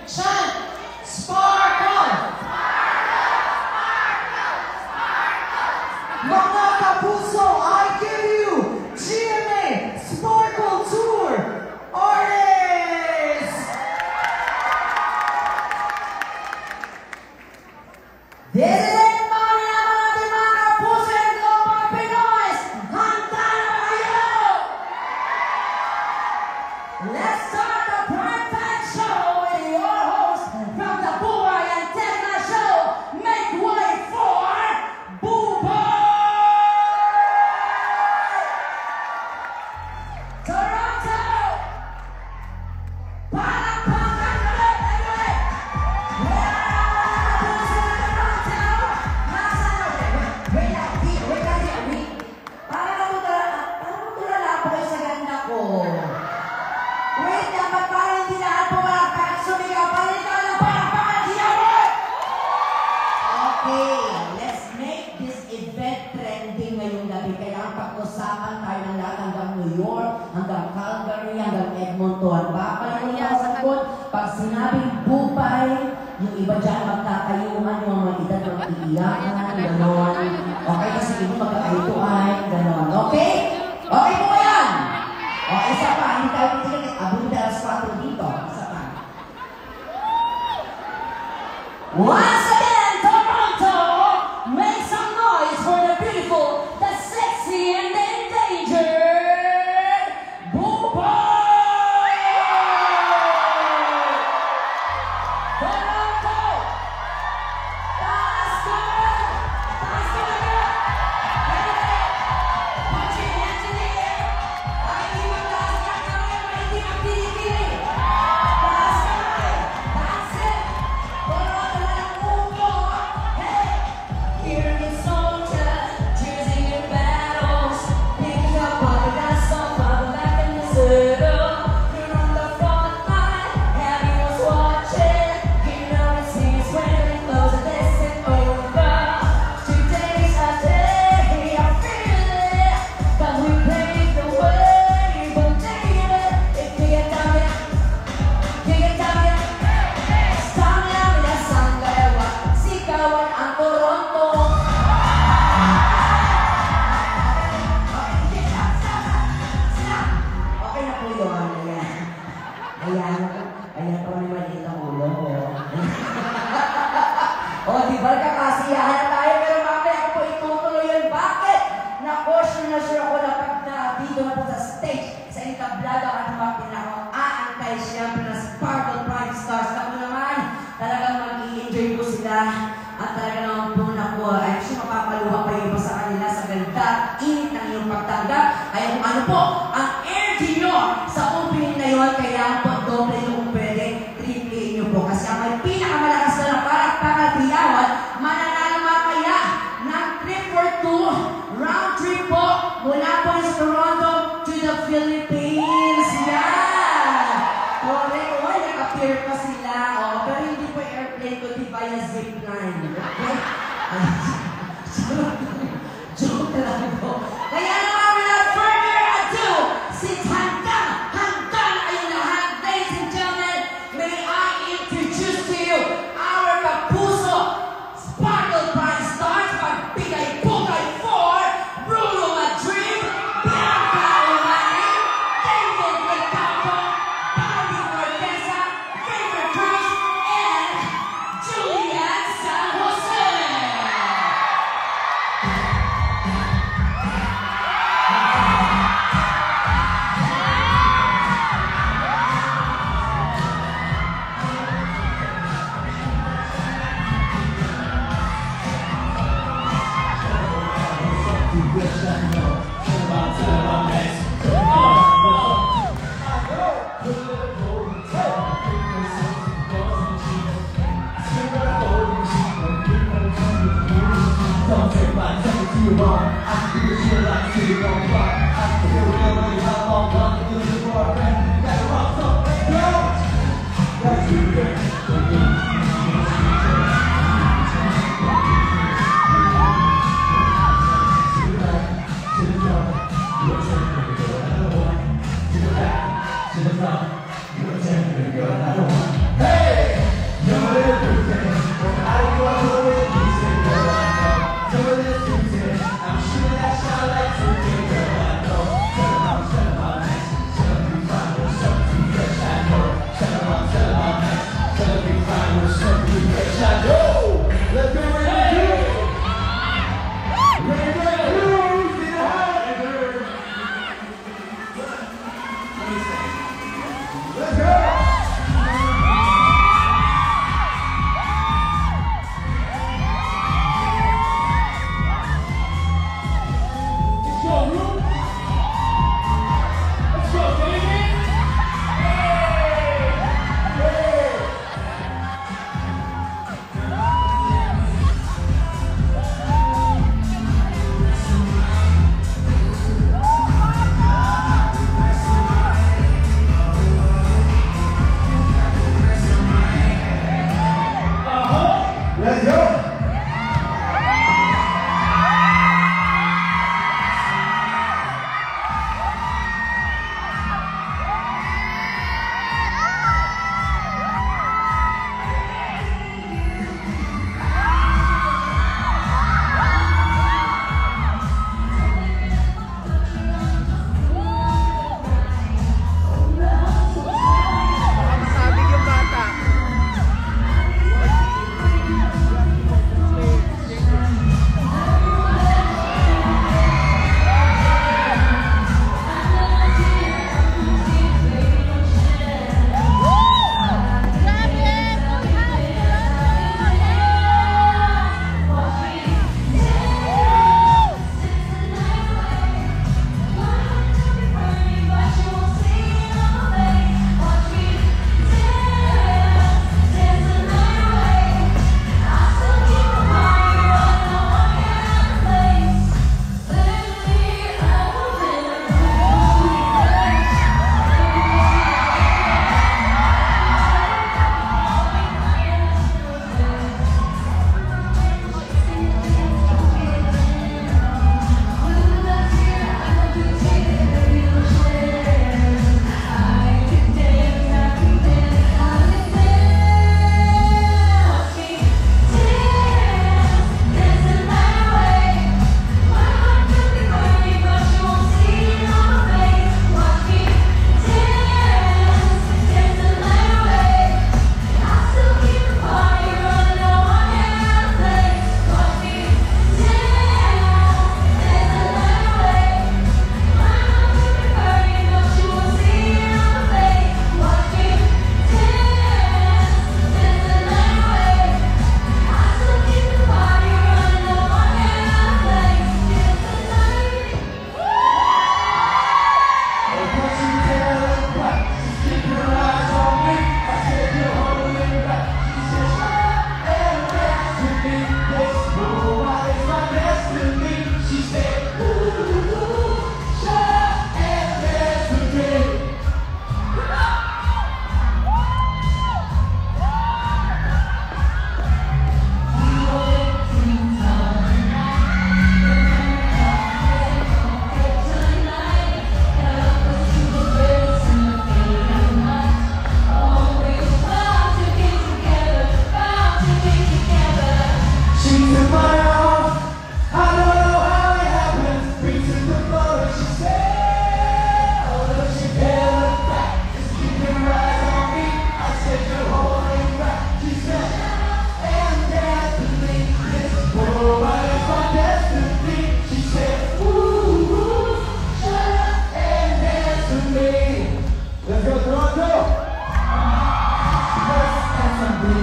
Chant! Sparkle! Mga kapuso, I give you GMA Sparkle Tour Artists! This is it, mga kapuso and mga Pinoys! Handa na kayo! Let's start the Prime Time Show with your host from the Buhay and Tekla Show. Make way for Buhay! Toronto! Palakpakan ulit, everybody! Hanggang Calgary, hanggang Edmonton. Babalik ko yung sagot. Pag sinabing Buhay, yung iba dyan magkakayuhan, yung mga edad mag-iiyakan, gano'n. Okay, kasi iba magkakayuhan, gano'n. Okay? Okay po ba yan? O, isa pa, hindi tayo pitigil. Abuli tayo sa 4 dito. Isa pa. Once again, Toronto, make some noise for the beautiful, the sexy, and the endangered. Ayan po naman maliit ang ulo ko. O, di ba kakasiyahan na tayo, pero mamaya ako po itutuloy yun. Bakit? Na-caution na sure ako na pag dito na po sa stage, sa entablado at mga pinaka-aantay siyempre na Sparkle Prime Stars. Ako naman, talagang mag-i-enjoy po sila. At talaga naman po nakuha. Ay, siya mapapaluha pa yung iba sa kanila sa ganda, init ng iyong pagtanggap. Ay, kung ano po, ang energy nyo sa opening na yun, kaya po doble yung pwede, triple nyo po. Kasi ang may pinakamalakas na parang pangatiyawan, mananalo kaya ng trip for 2, round trip po, mula po sa Toronto to the Philippines. Yan! Correct. O, nag-appear pa sila. O, pero hindi po airplane ko, di via zipline. Okay? Joke lang po. Kaya naman, without further ado, since hanggang ayun lahat, ladies and gentlemen, may I introduce to you our kapuso Sparkle Prime Stars, magbigay-bugay for Bruno Madrid, Bianca Olani, David Licampo, Barbie Fortesa, Favorite Cruz, and Julian San Jose. Hey!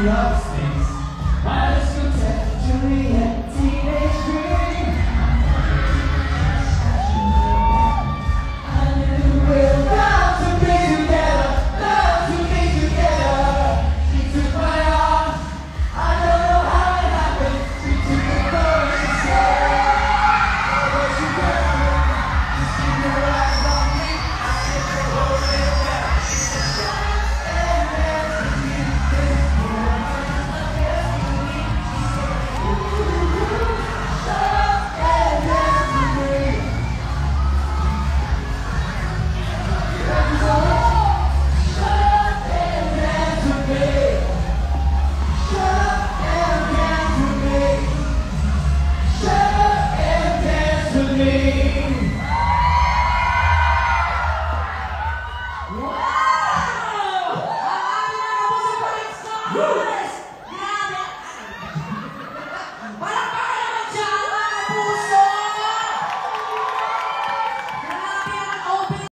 love space. My discotheque, Juliet, teenage dream. I knew we're bound to be together, bound to be together. She took my arm, I don't know how it happened. She took the phone and she said, "Oh, don't you dare just keep your eyes on me." I said, "So hold it back." She said, "Shut up and dance with me." This woman is the best of me. She said, "Ooh, shut up and dance with me." Thank you so much. Shut up and dance with me. Shut up and dance with me. Shut up and dance with me. Wow! Ang ating mga musicians!